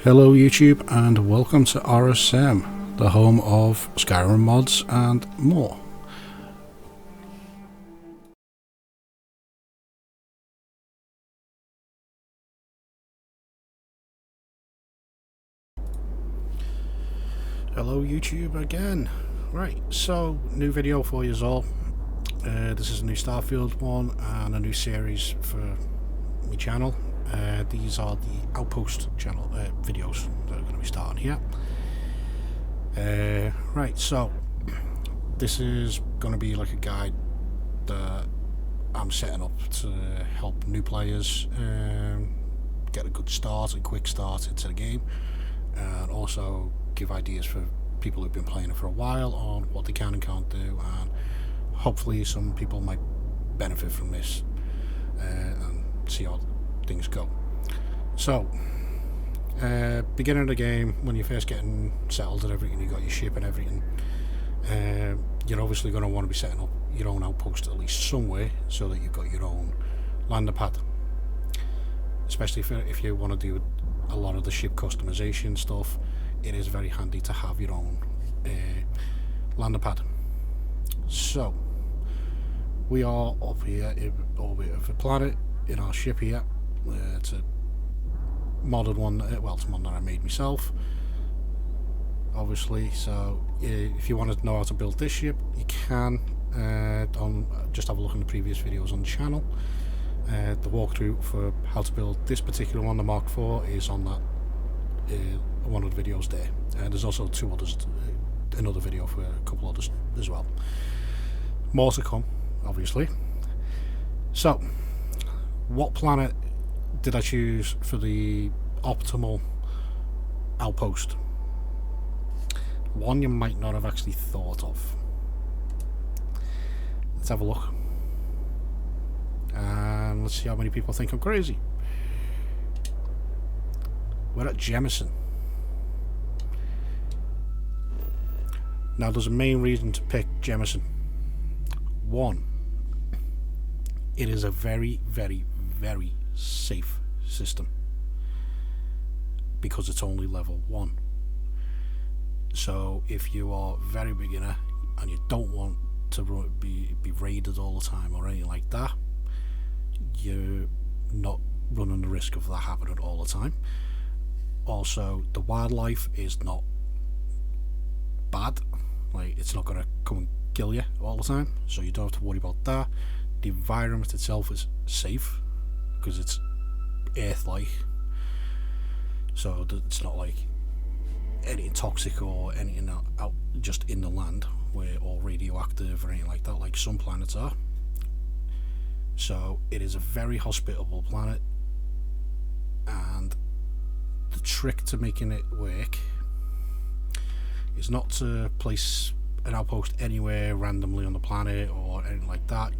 Hello YouTube and welcome to RSM, the home of Skyrim mods and more. Hello YouTube again. Right, so new video for you all. This is a new Starfield one and a new series for my channel. These are the Outpost channel videos that are going to be starting here. Right, so this is going to be like a guide that I'm setting up to help new players get a good start and quick start into the game, and also give ideas for people who've been playing it for a while on what they can and can't do, and hopefully some people might benefit from this and see how things go. So beginning of the game, when you're first getting settled and everything, you got your ship and everything, you're obviously going to want to be setting up your own outpost at least somewhere so that you've got your own lander pad, especially if you want to do a lot of the ship customization stuff. It is very handy to have your own lander pad. So we are up here in orbit of a planet in our ship here. It's a modded one, well, it's one that I made myself, obviously. So if you want to know how to build this ship, you can. Just have a look in the previous videos on the channel. The walkthrough for how to build this particular one, the Mark IV, is on that one of the videos there. There's also two others, another video for a couple others as well. More to come, obviously. So, what planet did I choose for the optimal outpost? One you might not have actually thought of. Let's have a look. And let's see how many people think I'm crazy. We're at Jemison. Now there's a main reason to pick Jemison. One, it is a very, very, very safe system because it's only level 1. So if you are very beginner and you don't want to be raided all the time or anything like that, you're not running the risk of that happening all the time. Also, the wildlife is not bad, like it's not going to come and kill you all the time, so you don't have to worry about that. The environment itself is safe because it's Earth-like, so it's not like anything toxic or anything out just in the land or radioactive or anything like that, like some planets are. So it is a very hospitable planet, and the trick to making it work is not to place an outpost anywhere randomly on the planet or anything like that.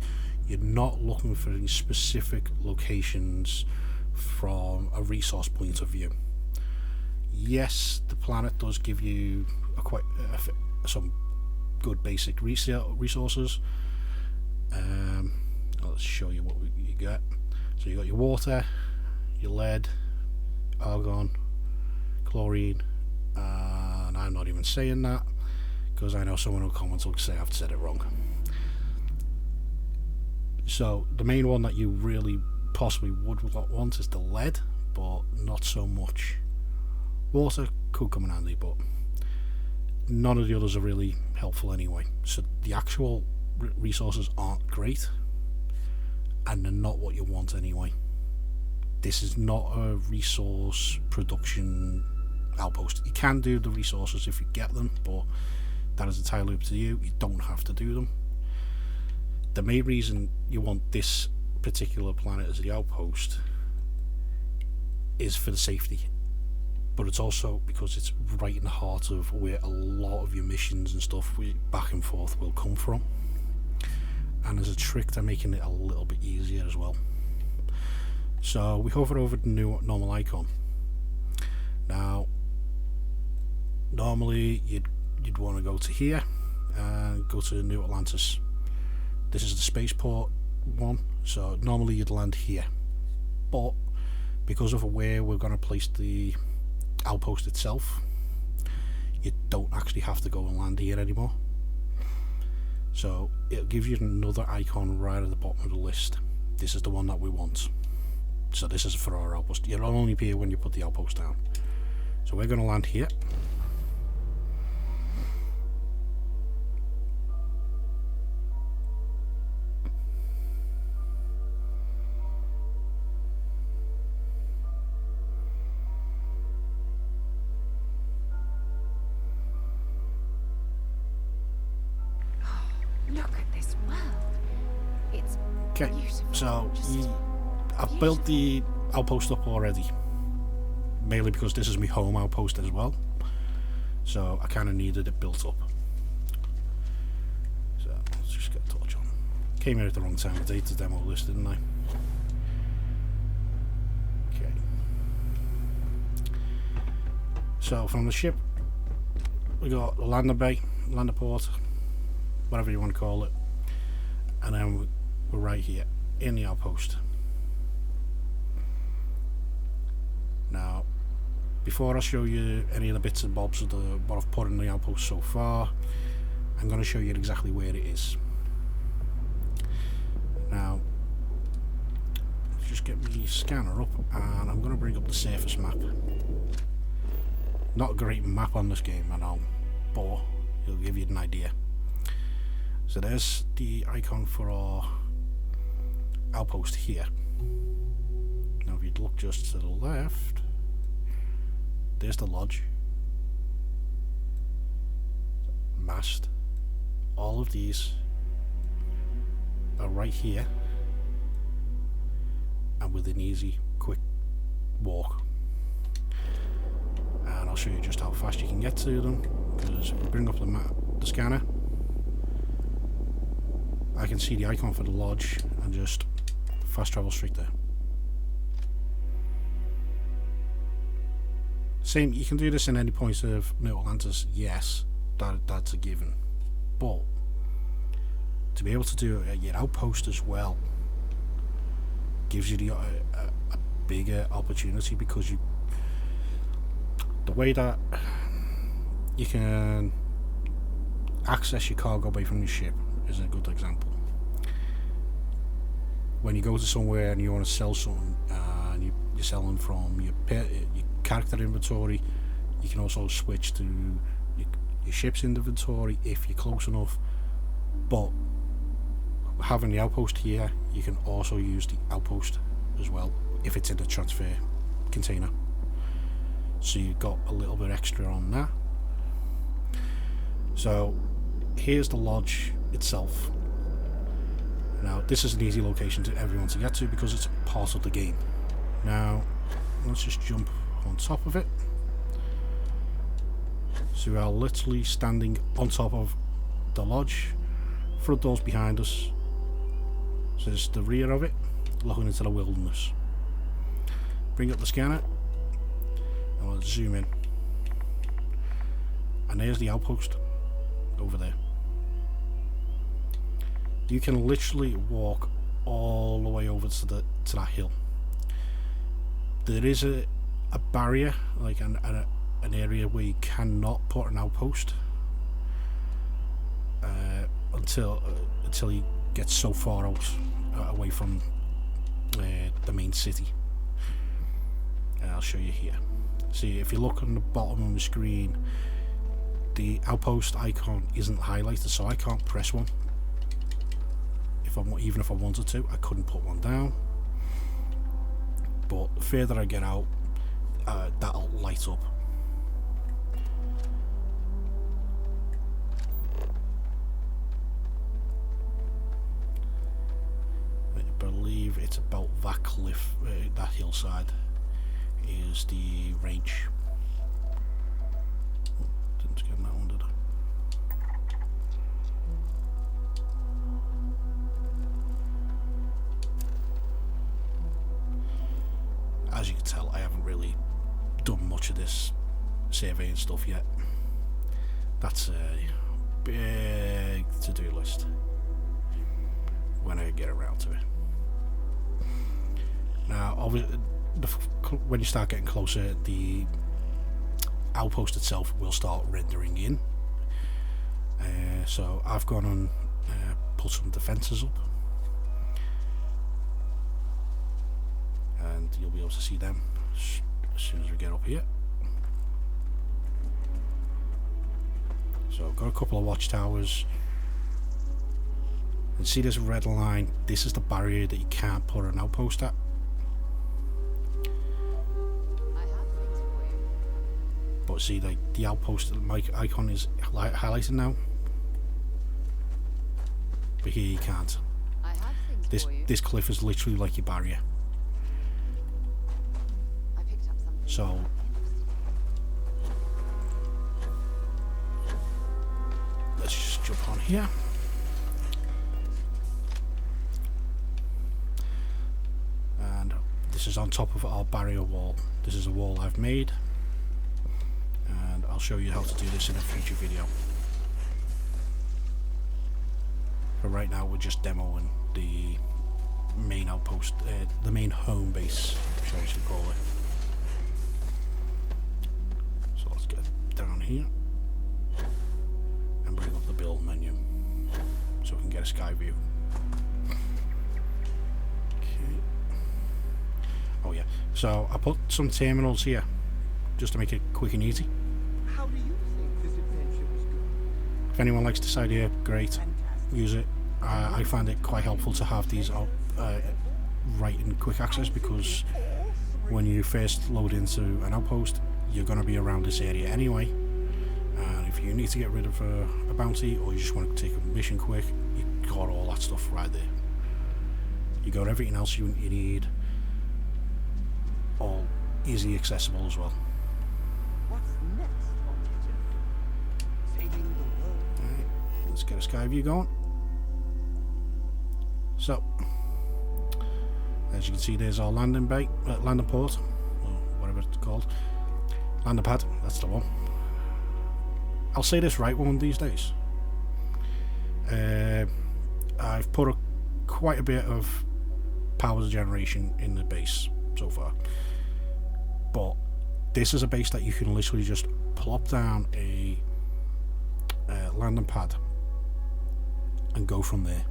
You're not looking for any specific locations from a resource point of view. Yes, the planet does give you some good basic resources. Let's show you what you get. So you got your water, your lead, argon, chlorine, and I'm not even saying that because I know someone will comment and say I've said it wrong. So the main one that you really possibly would want is the lead, but not so much. Water could come in handy, but none of the others are really helpful anyway. So the actual resources aren't great, and they're not what you want anyway. This is not a resource production outpost. You can do the resources if you get them, but that is entirely up to you. You don't have to do them. The main reason you want this particular planet as the outpost is for the safety, but it's also because it's right in the heart of where a lot of your missions and stuff back and forth will come from, and there's a trick to making it a little bit easier as well. So we hover over the new normal icon. Now normally you'd want to go to here and go to New Atlantis. This is the spaceport one, so normally you'd land here, but because of where we're going to place the outpost itself, you don't actually have to go and land here anymore. So it'll give you another icon right at the bottom of the list. This is the one that we want. So this is for our outpost. It'll only appear when you put the outpost down. So we're going to land here. Look at this world. It's Okay, beautiful. so I've built the outpost up already. Mainly because this is my home outpost as well. So I kind of needed it built up. So let's just get a torch on. Came here at the wrong time of day to demo this, didn't I? Okay. So from the ship, we got the landing bay, landing port, whatever you want to call it. And then we're right here in the outpost. Now, before I show you any of the bits and bobs of what I've put in the outpost so far, I'm going to show you exactly where it is. Now, let's just get my scanner up, and I'm going to bring up the surface map. Not a great map on this game, I know, but it'll give you an idea. So there's the icon for our outpost here. Now if you'd look just to the left, there's the lodge, mast. All of these are right here and within easy, quick walk. And I'll show you just how fast you can get to them, because if we bring up the scanner, I can see the icon for the lodge and just fast travel straight there. Same, you can do this in any point of New Atlantis, yes, that's a given. But to be able to do it at your outpost as well gives you a bigger opportunity, because the way that you can access your cargo bay from your ship is a good example. When you go to somewhere and you want to sell something, and you're selling from your character inventory, you can also switch to your ship's inventory if you're close enough. But having the outpost here, you can also use the outpost as well if it's in the transfer container. So you've got a little bit extra on that. So here's the lodge itself. Now this is an easy location to everyone to get to because it's part of the game. Now let's just jump on top of it. So we are literally standing on top of the lodge. Front door's behind us. So this is the rear of it, looking into the wilderness. Bring up the scanner and we'll zoom in. And there's the outpost over there. You can literally walk all the way over to that hill. There is a barrier, like an area where you cannot put an outpost until you get so far out away from the main city. And I'll show you here. See, if you look on the bottom of the screen, the outpost icon isn't highlighted, so I can't press one. Even if I wanted to, I couldn't put one down. But the further I get out, that'll light up. I believe it's about that cliff, that hillside is the range. Oh, didn't get that one, did I? As you can tell, I haven't really done much of this surveying stuff yet. That's a big to-do list when I get around to it. Now, obviously, when you start getting closer, the outpost itself will start rendering in. So I've gone and put some defences up, and you'll be able to see them as soon as we get up here. So I've got a couple of watchtowers. And see this red line? This is the barrier that you can't put an outpost at. But see, like, the outpost, my icon is highlighted now. But here you can't. This cliff is literally like your barrier. So let's just jump on here. And this is on top of our barrier wall. This is a wall I've made, and I'll show you how to do this in a future video. But right now we're just demoing the main outpost, the main home base, shall we should call it. So let's get down here and bring up the build menu so we can get a sky view. Okay. Oh yeah, so I put some terminals here just to make it quick and easy. How do you think this adventure was going? If anyone likes this idea, great, use it. I find it quite helpful to have these right in quick access, because when you first load into an outpost, you're going to be around this area anyway, and if you need to get rid of a bounty, or you just want to take a mission quick, you've got all that stuff right there. You got everything else you need, all easily accessible as well. What's next on the agenda? Saving the world. Alright, let's get a sky view going. So, as you can see, there's our landing bay, landing port, or whatever it's called. Landing pad, that's the one. I'll say this right one of these days. I've put quite a bit of power generation in the base so far, but this is a base that you can literally just plop down a landing pad and go from there.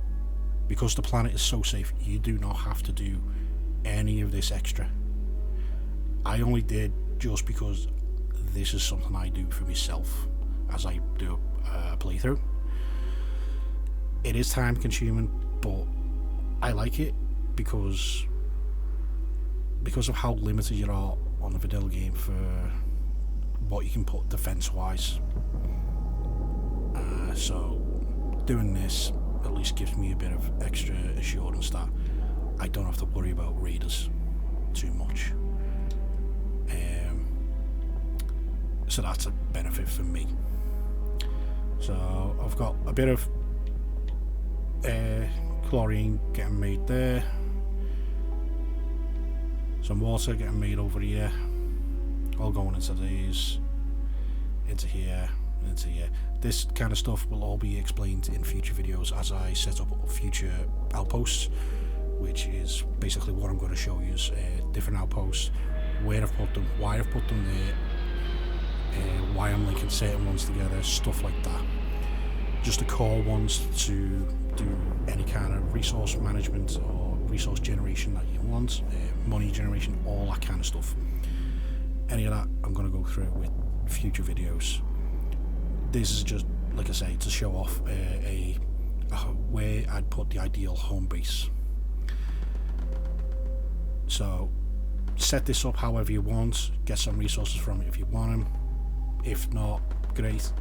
Because the planet is so safe, you do not have to do any of this extra. I only did just because this is something I do for myself as I do a playthrough. It is time consuming, but I like it because of how limited you are on the vanilla game for what you can put defense wise. So doing this at least gives me a bit of extra assurance that I don't have to worry about raiders too much. So that's a benefit for me. So I've got a bit of chlorine getting made there, some water getting made over here, all going into these, into here, into here. This kind of stuff will all be explained in future videos as I set up future outposts, which is basically what I'm going to show you is different outposts, where I've put them, why I've put them there, why I'm linking certain ones together, stuff like that. Just the core ones to do any kind of resource management or resource generation that you want, money generation, all that kind of stuff. Any of that I'm going to go through with future videos. This is just, like I say, to show off where I'd put the ideal home base. So set this up however you want, get some resources from it if you want them. If not, great.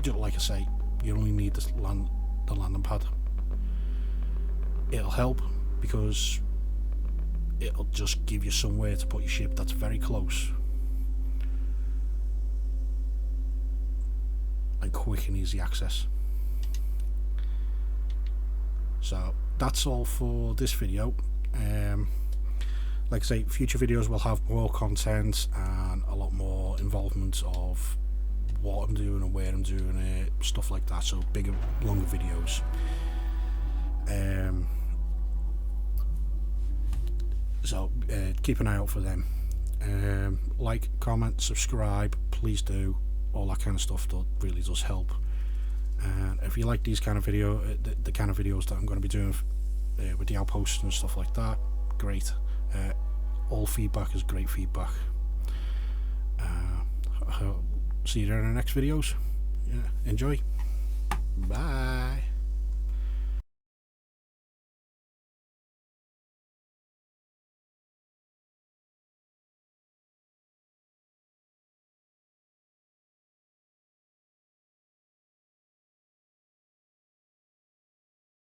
Just like I say, you only need the landing pad. It'll help because it'll just give you somewhere to put your ship that's very close and quick and easy access. So that's all for this video. Like I say, future videos will have more content and a lot more involvement of what I'm doing and where I'm doing it, stuff like that. So bigger, longer videos. So keep an eye out for them. Like, comment, subscribe, please do. All that kind of stuff that really does help. And if you like these kind of the kind of videos that I'm going to be doing with the Outpost and stuff like that, great. All feedback is great feedback. See you there in the next videos. Yeah, enjoy. Bye.